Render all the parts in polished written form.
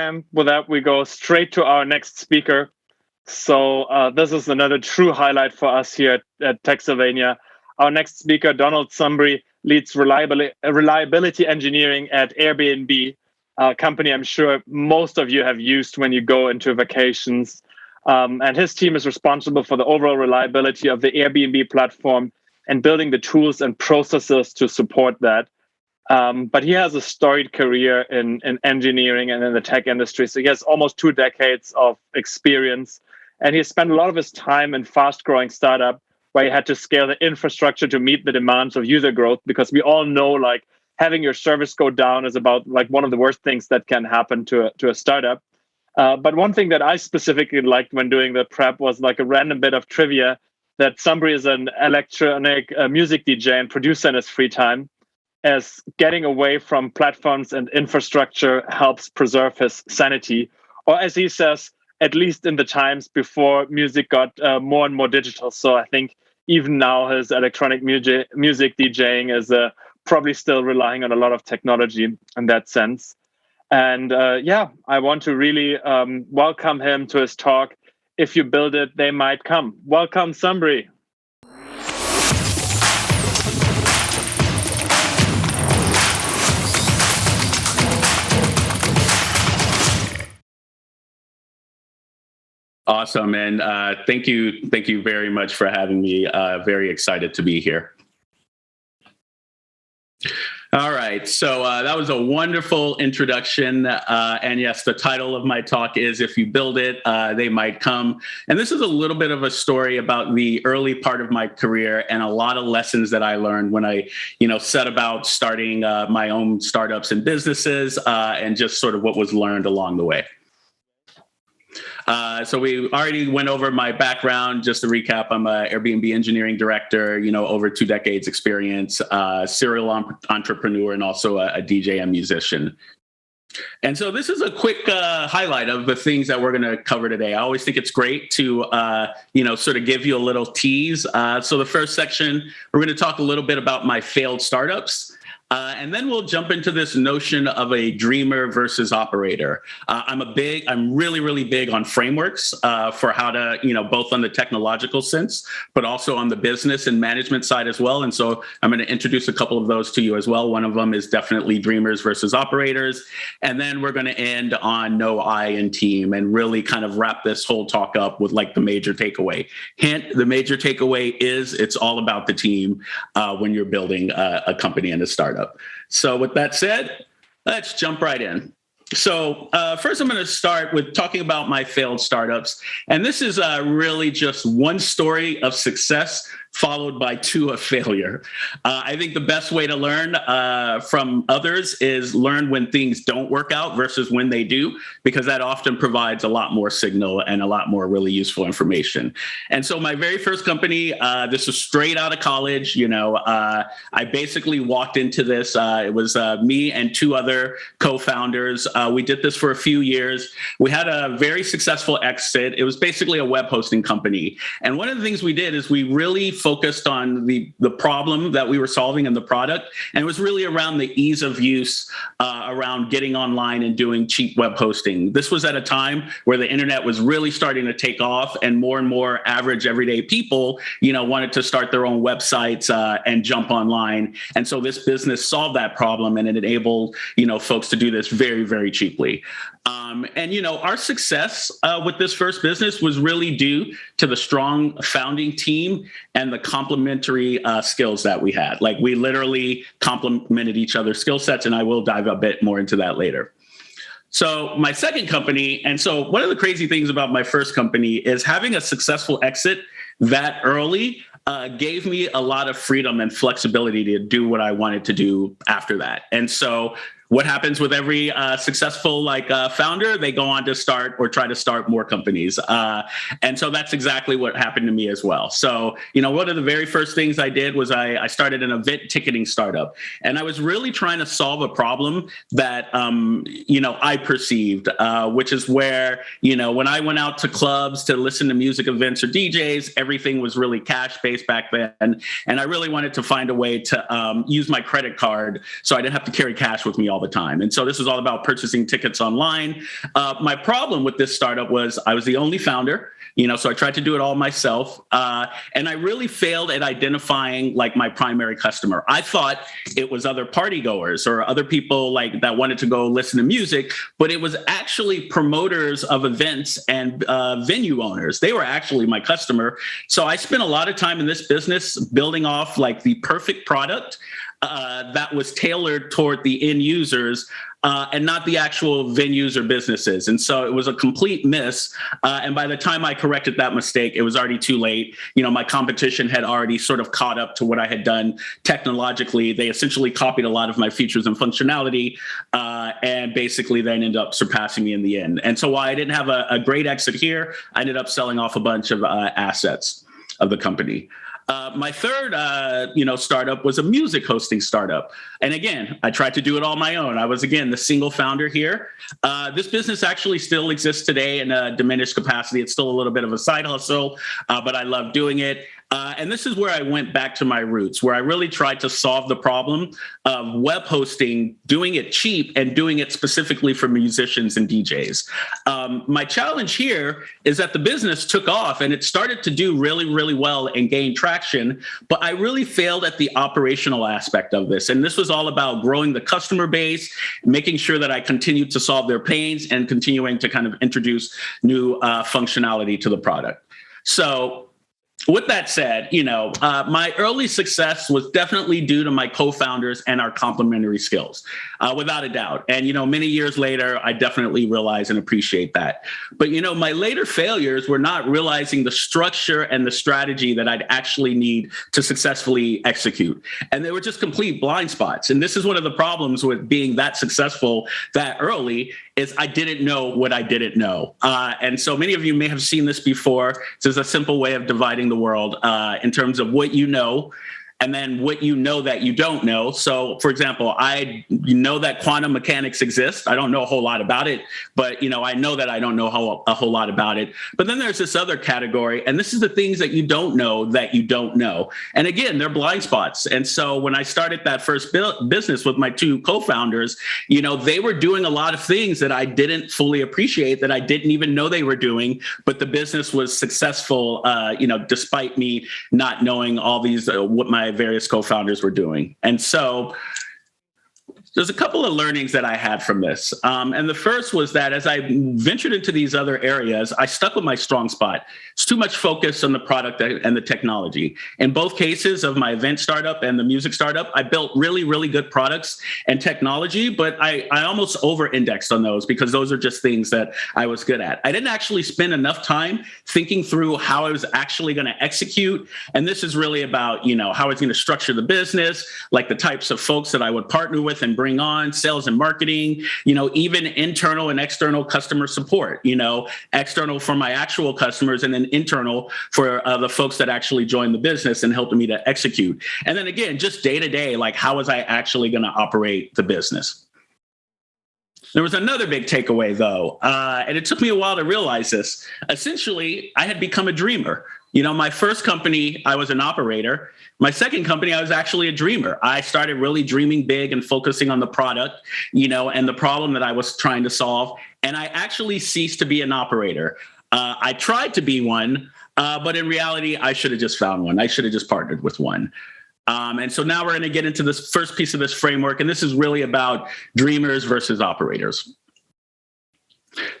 And with that, we go straight to our next speaker. So this is another true highlight for us here at Techsylvania. Our next speaker, Donald Sumbry, leads reliability engineering at Airbnb, a company I'm sure most of you have used when you go into vacations. And his team is responsible for the overall reliability of the Airbnb platform and building the tools and processes to support that. But he has a storied career in engineering and in the tech industry. So he has almost 2 decades of experience. And he spent a lot of his time in fast-growing startup where he had to scale the infrastructure to meet the demands of user growth, because we all know like having your service go down is about like one of the worst things that can happen to a startup. But one thing that I specifically liked when doing the prep was like a random bit of trivia that Sumbry is an electronic music DJ and producer in his free time, as getting away from platforms and infrastructure helps preserve his sanity. Or as he says, at least in the times before music got more and more digital. So I think even now his electronic music DJing is probably still relying on a lot of technology in that sense. And I want to really welcome him to his talk. If you build it, they might come. Welcome, Sumbry. Awesome, and thank you very much for having me. Very excited to be here. All right, so that was a wonderful introduction. And yes, the title of my talk is If You Build It, They Might Come. And this is a little bit of a story about the early part of my career and a lot of lessons that I learned when I, set about starting my own startups and businesses, and just sort of what was learned along the way. So we already went over my background. Just to recap, I'm an Airbnb engineering director, over 2 decades experience, serial entrepreneur, and also a DJ and musician. And so this is a quick highlight of the things that we're going to cover today. I always think it's great to, sort of give you a little tease. So the first section, we're going to talk a little bit about my failed startups. And then we'll jump into this notion of a dreamer versus operator. I'm really, really big on frameworks for how to, both on the technological sense, but also on the business and management side as well. And so I'm going to introduce a couple of those to you as well. One of them is definitely dreamers versus operators. And then we're going to end on no I in team and really kind of wrap this whole talk up with like the major takeaway. Hint, the major takeaway is it's all about the team when you're building a company and a startup. So with that said, let's jump right in. So first, I'm going to start with talking about my failed startups. And this is really just one story of success followed by 2 of failure. I think the best way to learn from others is learn when things don't work out versus when they do, because that often provides a lot more signal and a lot more really useful information. And so my very first company, this was straight out of college. I basically walked into this. It was me and 2 other co-founders. We did this for a few years. We had a very successful exit. It was basically a web hosting company. And one of the things we did is we really focused on the problem that we were solving in the product. And it was really around the ease of use, around getting online and doing cheap web hosting. This was at a time where the internet was really starting to take off, and more average everyday people, wanted to start their own websites and jump online. And so this business solved that problem, and it enabled, folks to do this very, very cheaply. And our success with this first business was really due to the strong founding team and the complementary skills that we had. Like, we literally complemented each other's skill sets, and I will dive a bit more into that later. So my second company, and so one of the crazy things about my first company is having a successful exit that early gave me a lot of freedom and flexibility to do what I wanted to do after that. And so what happens with every successful founder? They go on to start or try to start more companies. And so that's exactly what happened to me as well. So, one of the very first things I did was I started an event ticketing startup. And I was really trying to solve a problem that, I perceived, which is where, when I went out to clubs to listen to music events or DJs, everything was really cash-based back then. And I really wanted to find a way to use my credit card so I didn't have to carry cash with me all all the time. And so this was all about purchasing tickets online. My problem with this startup was I was the only founder. So I tried to do it all myself. And I really failed at identifying like my primary customer. I thought it was other party goers or other people like that wanted to go listen to music, but it was actually promoters of events and venue owners. They were actually my customer. So I spent a lot of time in this business building off like the perfect product that was tailored toward the end users and not the actual venues or businesses. And so it was a complete miss. And by the time I corrected that mistake, it was already too late. My competition had already sort of caught up to what I had done technologically. They essentially copied a lot of my features and functionality and basically then ended up surpassing me in the end. And so while I didn't have a great exit here, I ended up selling off a bunch of assets of the company. My third, startup was a music hosting startup. And again, I tried to do it all on my own. I was, again, the single founder here. This business actually still exists today in a diminished capacity. It's still a little bit of a side hustle, but I love doing it. And this is where I went back to my roots, where I really tried to solve the problem of web hosting, doing it cheap and doing it specifically for musicians and DJs. My challenge here is that the business took off and it started to do really, really well and gain traction, but I really failed at the operational aspect of this. And this was all about growing the customer base, making sure that I continued to solve their pains and continuing to kind of introduce new functionality to the product. So with that said, my early success was definitely due to my co-founders and our complementary skills, without a doubt. And, many years later, I definitely realize and appreciate that. But, my later failures were not realizing the structure and the strategy that I'd actually need to successfully execute. And they were just complete blind spots. And this is one of the problems with being that successful that early is I didn't know what I didn't know. And so many of you may have seen this before. This is a simple way of dividing the world in terms of what you know and then what you know that you don't know. So, for example, I know that quantum mechanics exists. I don't know a whole lot about it, but I know that I don't know a whole lot about it. But then there's this other category, and this is the things that you don't know that you don't know. And again, they're blind spots. And so when I started that first business with my two co-founders, they were doing a lot of things that I didn't fully appreciate, that I didn't even know they were doing, but the business was successful, despite me not knowing all these, what my various co-founders were doing. And so there's a couple of learnings that I had from this. And the first was that as I ventured into these other areas, I stuck with my strong spot. It's too much focus on the product and the technology. In both cases of my event startup and the music startup, I built really, really good products and technology, but I almost over-indexed on those because those are just things that I was good at. I didn't actually spend enough time thinking through how I was actually going to execute. And this is really about, how I was going to structure the business, like the types of folks that I would partner with and bring on, sales and marketing, even internal and external customer support, external for my actual customers and then internal for the folks that actually joined the business and helped me to execute. And then again, just day to day, like how was I actually going to operate the business? There was another big takeaway, though, and it took me a while to realize this. Essentially, I had become a dreamer. My first company, I was an operator. My second company, I was actually a dreamer. I started really dreaming big and focusing on the product, and the problem that I was trying to solve. And I actually ceased to be an operator. I tried to be one, but in reality, I should have just found one. I should have just partnered with one. And so now we're going to get into this first piece of this framework, and this is really about dreamers versus operators.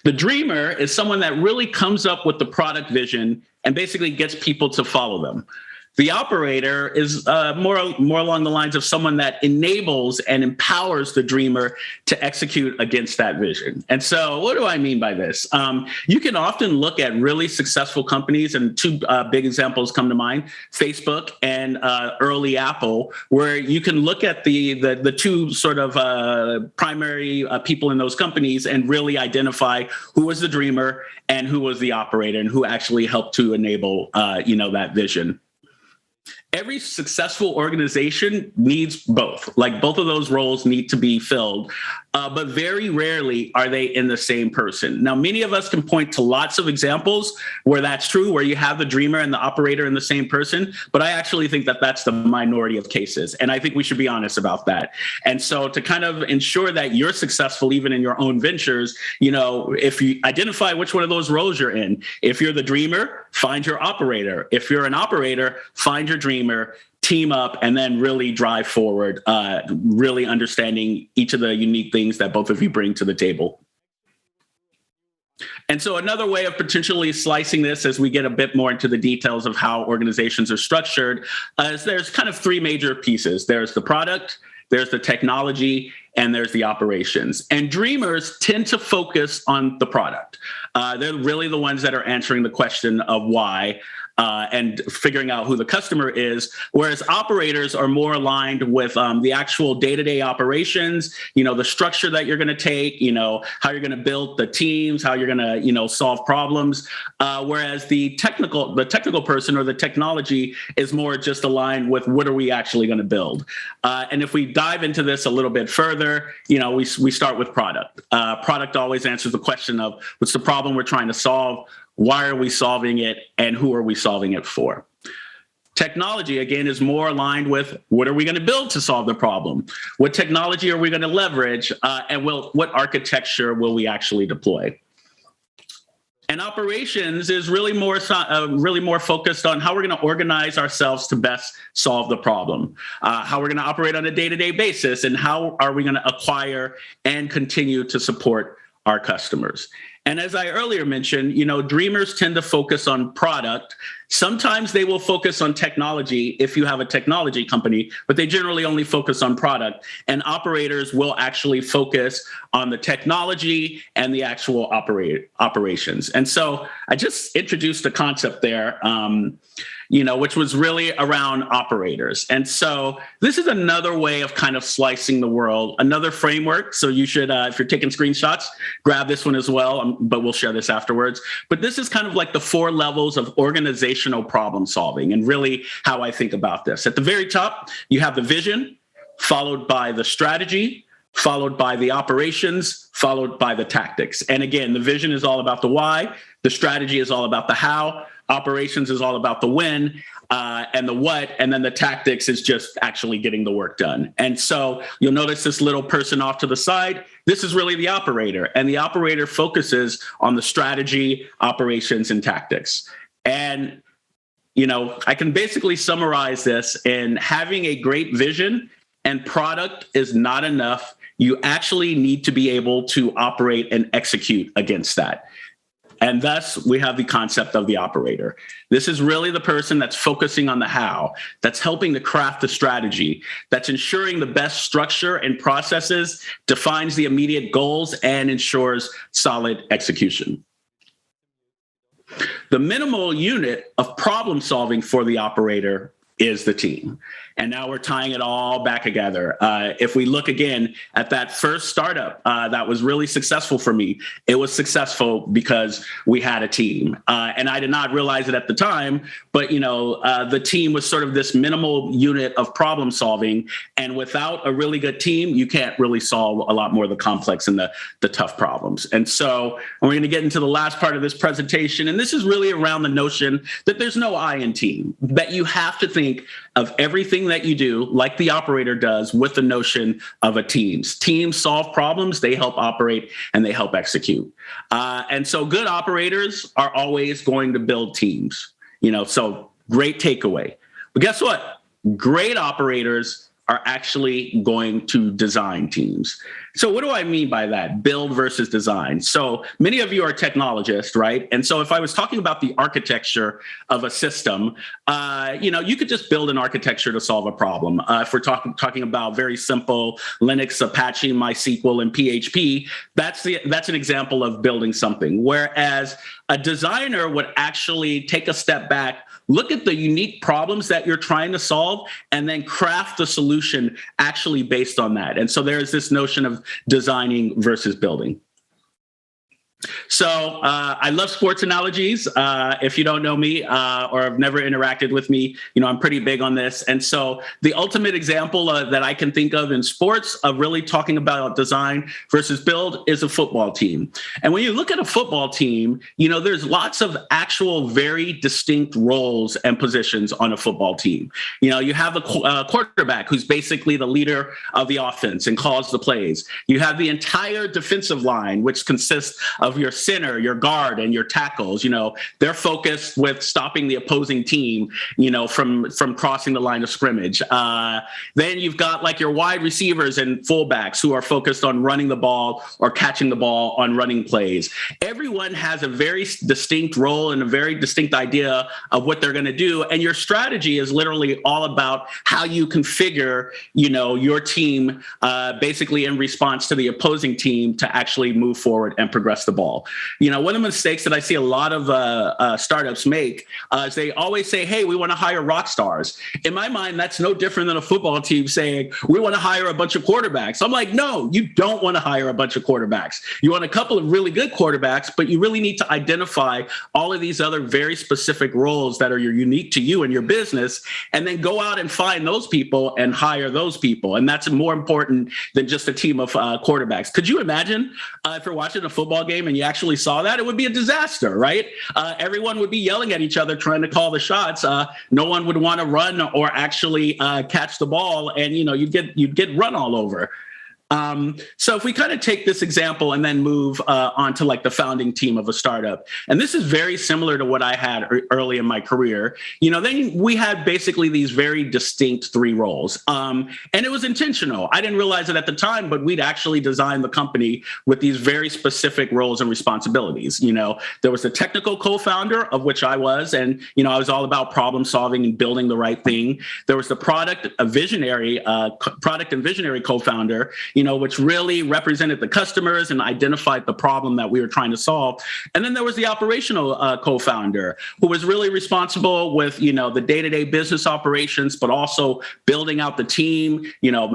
The dreamer is someone that really comes up with the product vision and basically gets people to follow them. The operator is more along the lines of someone that enables and empowers the dreamer to execute against that vision. And so what do I mean by this? You can often look at really successful companies, and two big examples come to mind, Facebook and early Apple, where you can look at the two sort of primary people in those companies and really identify who was the dreamer and who was the operator and who actually helped to enable that vision. Every successful organization needs both. Like both of those roles need to be filled, but very rarely are they in the same person. Now, many of us can point to lots of examples where that's true, where you have the dreamer and the operator in the same person. But I actually think that that's the minority of cases. And I think we should be honest about that. And so to kind of ensure that you're successful, even in your own ventures, if you identify which one of those roles you're in, if you're the dreamer, find your operator. If you're an operator, find your dreamer, team up, and then really drive forward, really understanding each of the unique things that both of you bring to the table. And so another way of potentially slicing this as we get a bit more into the details of how organizations are structured is there's kind of three major pieces. There's the product, there's the technology, and there's the operations. And dreamers tend to focus on the product. They're really the ones that are answering the question of why and figuring out who the customer is, whereas operators are more aligned with the actual day-to-day operations, the structure that you're going to take, how you're going to build the teams, how you're going to, solve problems, whereas the technical person or the technology is more just aligned with what are we actually going to build. And if we dive into this a little bit further, we start with product. Product always answers the question of what's the problem we're trying to solve, why are we solving it, and who are we solving it for? Technology, again, is more aligned with what are we going to build to solve the problem? What technology are we going to leverage? And what architecture will we actually deploy? And operations is really more focused on how we're going to organize ourselves to best solve the problem, how we're going to operate on a day-to-day basis, and how are we going to acquire and continue to support our customers. And as I earlier mentioned, dreamers tend to focus on product. Sometimes they will focus on technology if you have a technology company, but they generally only focus on product. And operators will actually focus on the technology and the actual operations. And so I just introduced a concept there, which was really around operators. And so this is another way of kind of slicing the world, another framework. So you should, if you're taking screenshots, grab this one as well, but we'll share this afterwards. But this is kind of like the 4 levels of organizational problem solving and really how I think about this. At the very top, you have the vision, followed by the strategy, followed by the operations, followed by the tactics. And again, the vision is all about the why, the strategy is all about the how, operations is all about the when, and the what, and then the tactics is just actually getting the work done. And so you'll notice this little person off to the side. This is really the operator, and the operator focuses on the strategy, operations, and tactics. And, I can basically summarize this in having a great vision and product is not enough. You actually need to be able to operate and execute against that. And thus, we have the concept of the operator. This is really the person that's focusing on the how, that's helping to craft the strategy, that's ensuring the best structure and processes, defines the immediate goals, and ensures solid execution. The minimal unit of problem solving for the operator is the team. And now we're tying it all back together. If we look again at that first startup that was really successful for me, it was successful because we had a team. And I did not realize it at the time, but the team was sort of this minimal unit of problem solving. And without a really good team, you can't really solve a lot more of the complex and the tough problems. And so we're going to get into the last part of this presentation. And this is really around the notion that there's no I in team, that you have to think of everything that you do, like the operator does, with the notion of a teams. Teams solve problems, they help operate, and they help execute. And so good operators are always going to build teams. So great takeaway. But guess what? Great operators are actually going to design teams. So what do I mean by that? Build versus design. So many of you are technologists, right? And so if I was talking about the architecture of a system, you could just build an architecture to solve a problem. If we're talking about very simple Linux, Apache, MySQL, and PHP, that's an example of building something. Whereas a designer would actually take a step back, look at the unique problems that you're trying to solve, and then craft the solution actually based on that. And so there's this notion of designing versus building. So I love sports analogies. If you don't know me or have never interacted with me, I'm pretty big on this. And so the ultimate example that I can think of in sports of really talking about design versus build is a football team. And when you look at a football team, there's lots of actual very distinct roles and positions on a football team. You have a quarterback who's basically the leader of the offense and calls the plays. You have the entire defensive line, which consists of your center, your guard, and your tackles. They're focused with stopping the opposing team, from crossing the line of scrimmage. Then you've got like your wide receivers and fullbacks who are focused on running the ball or catching the ball on running plays. Everyone has a very distinct role and a very distinct idea of what they're going to do. And your strategy is literally all about how you configure, your team basically in response to the opposing team to actually move forward and progress the ball. One of the mistakes that I see a lot of startups make is they always say, hey, we want to hire rock stars. In my mind, that's no different than a football team saying, we want to hire a bunch of quarterbacks. I'm like, no, you don't want to hire a bunch of quarterbacks. You want a couple of really good quarterbacks, but you really need to identify all of these other very specific roles that are unique to you and your business, and then go out and find those people and hire those people. And that's more important than just a team of quarterbacks. Could you imagine if you're watching a football game and you actually saw that? It would be a disaster, right? Everyone would be yelling at each other trying to call the shots. No one would want to run or actually catch the ball, and you'd get run all over. So if we kind of take this example and then move on to like the founding team of a startup, and this is very similar to what I had early in my career, then we had basically these very distinct three roles. And it was intentional. I didn't realize it at the time, but we'd actually designed the company with these very specific roles and responsibilities. There was the technical co-founder, of which I was, and, I was all about problem solving and building the right thing. There was the product and visionary co-founder, which really represented the customers and identified the problem that we were trying to solve. And then there was the operational co-founder, who was really responsible with, the day-to-day business operations, but also building out the team,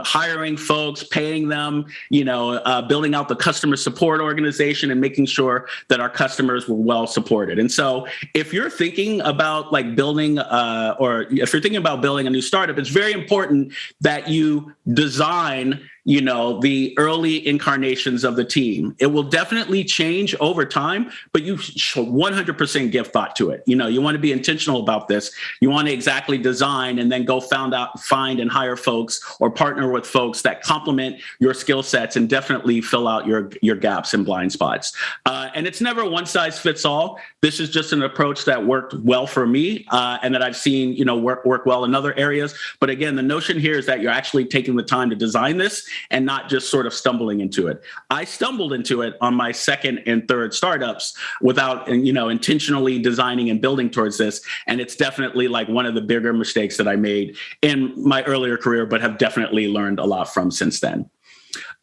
hiring folks, paying them, building out the customer support organization and making sure that our customers were well supported. And so if you're thinking about like building or if you're thinking about building a new startup, it's very important that you design the early incarnations of the team. It will definitely change over time, but you should 100% give thought to it. You want to be intentional about this. You want to exactly design and then go find and hire folks or partner with folks that complement your skill sets and definitely fill out your gaps and blind spots. And it's never one size fits all. This is just an approach that worked well for me and that I've seen, work well in other areas. But again, the notion here is that you're actually taking the time to design this and not just sort of stumbling into it. I stumbled into it on my second and third startups without, intentionally designing and building towards this. And it's definitely like one of the bigger mistakes that I made in my earlier career, but have definitely learned a lot from since then.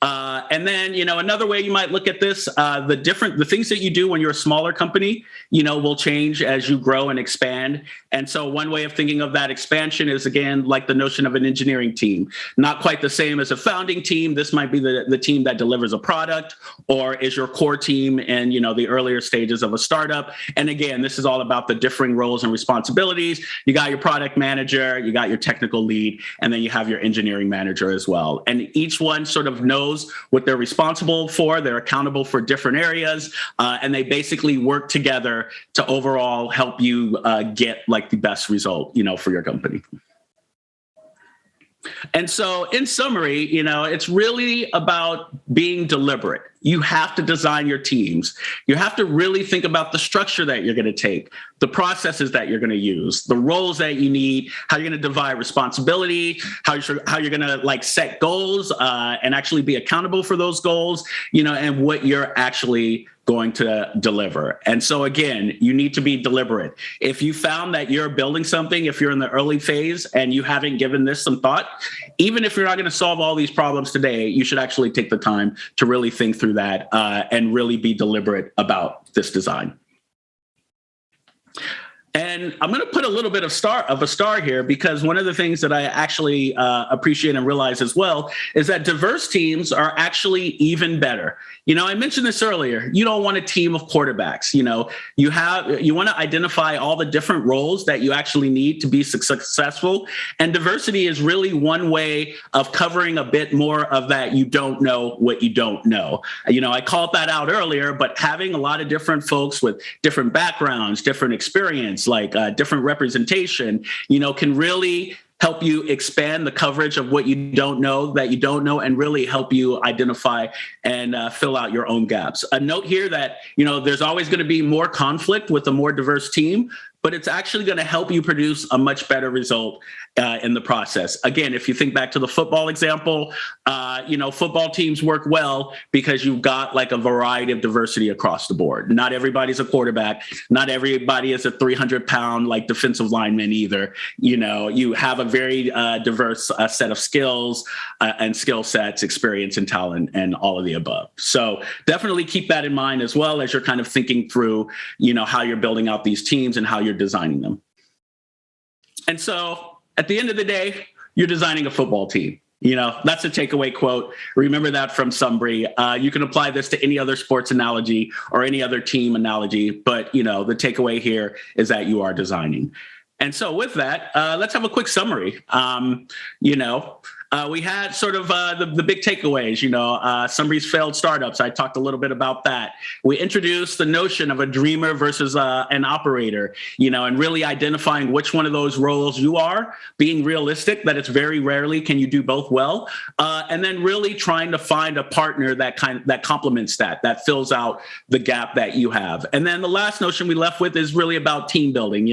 And then, another way you might look at this, the things that you do when you're a smaller company, will change as you grow and expand. And so one way of thinking of that expansion is, again, like the notion of an engineering team. Not quite the same as a founding team. This might be the team that delivers a product or is your core team in, the earlier stages of a startup. And again, this is all about the differing roles and responsibilities. You got your product manager, you got your technical lead, and then you have your engineering manager as well. And each one sort of knows what they're responsible for. They're accountable for different areas, and they basically work together to overall help you get like the best result, for your company. And so in summary, it's really about being deliberate. You have to design your teams. You have to really think about the structure that you're going to take, the processes that you're going to use, the roles that you need, how you're going to divide responsibility, how you're going to like set goals and actually be accountable for those goals, and what you're actually going to deliver. And so again, you need to be deliberate. If you found that you're building something, if you're in the early phase and you haven't given this some thought, even if you're not going to solve all these problems today, you should actually take the time to really think through that and really be deliberate about this design. And I'm going to put a little bit of a star here, because one of the things that I actually appreciate and realize as well is that diverse teams are actually even better. I mentioned this earlier. You don't want a team of quarterbacks. You want to identify all the different roles that you actually need to be successful. And diversity is really one way of covering a bit more of that. You don't know what you don't know. I called that out earlier, but having a lot of different folks with different backgrounds, different experience, like different representation, can really help you expand the coverage of what you don't know, and really help you identify and fill out your own gaps. A note here that, there's always going to be more conflict with a more diverse team, but it's actually going to help you produce a much better result in the process. Again, if you think back to the football example, football teams work well because you've got like a variety of diversity across the board. Not everybody's a quarterback. Not everybody is a 300-pound like defensive lineman either. You have a very diverse set of skills and skill sets, experience and talent, and all of the above. So definitely keep that in mind as well as you're kind of thinking through, how you're building out these teams and how you're designing them. And so at the end of the day, you're designing a football team. That's a takeaway quote. Remember that from Sumbry. You can apply this to any other sports analogy or any other team analogy, but the takeaway here is that you are designing. And so with that, let's have a quick summary. We had sort of the big takeaways, Sumbry's failed startups. I talked a little bit about that. We introduced the notion of a dreamer versus an operator, and really identifying which one of those roles you are, being realistic that it's very rarely can you do both well, and then really trying to find a partner that complements that fills out the gap that you have. And then the last notion we left with is really about team building.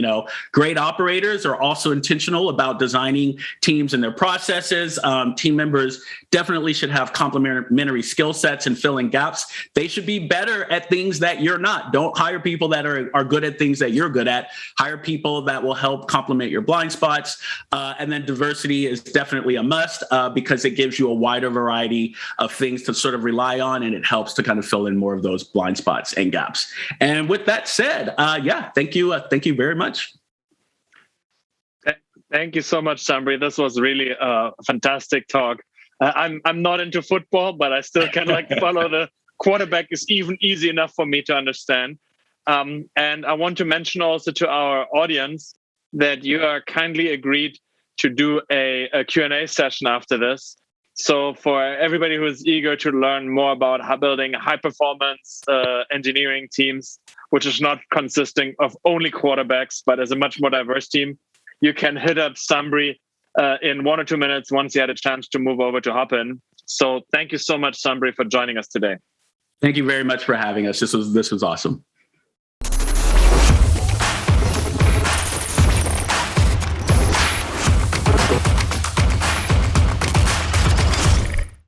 Great operators are also intentional about designing teams and their processes. Team members definitely should have complementary skill sets and filling gaps. They should be better at things that you're not. Don't hire people that are good at things that you're good at. Hire people that will help complement your blind spots. And then diversity is definitely a must because it gives you a wider variety of things to sort of rely on, and it helps to kind of fill in more of those blind spots and gaps. And with that said, thank you. Thank you very much. Thank you so much, Sumbry. This was really a fantastic talk. I'm not into football, but I still can follow the quarterback is even easy enough for me to understand. And I want to mention also to our audience that you are kindly agreed to do a Q&A session after this. So for everybody who is eager to learn more about building high-performance engineering teams, which is not consisting of only quarterbacks, but as a much more diverse team, you can hit up Sumbry in 1 or 2 minutes once you had a chance to move over to Hopin. So thank you so much, Sumbry, for joining us today. Thank you very much for having us. This was awesome.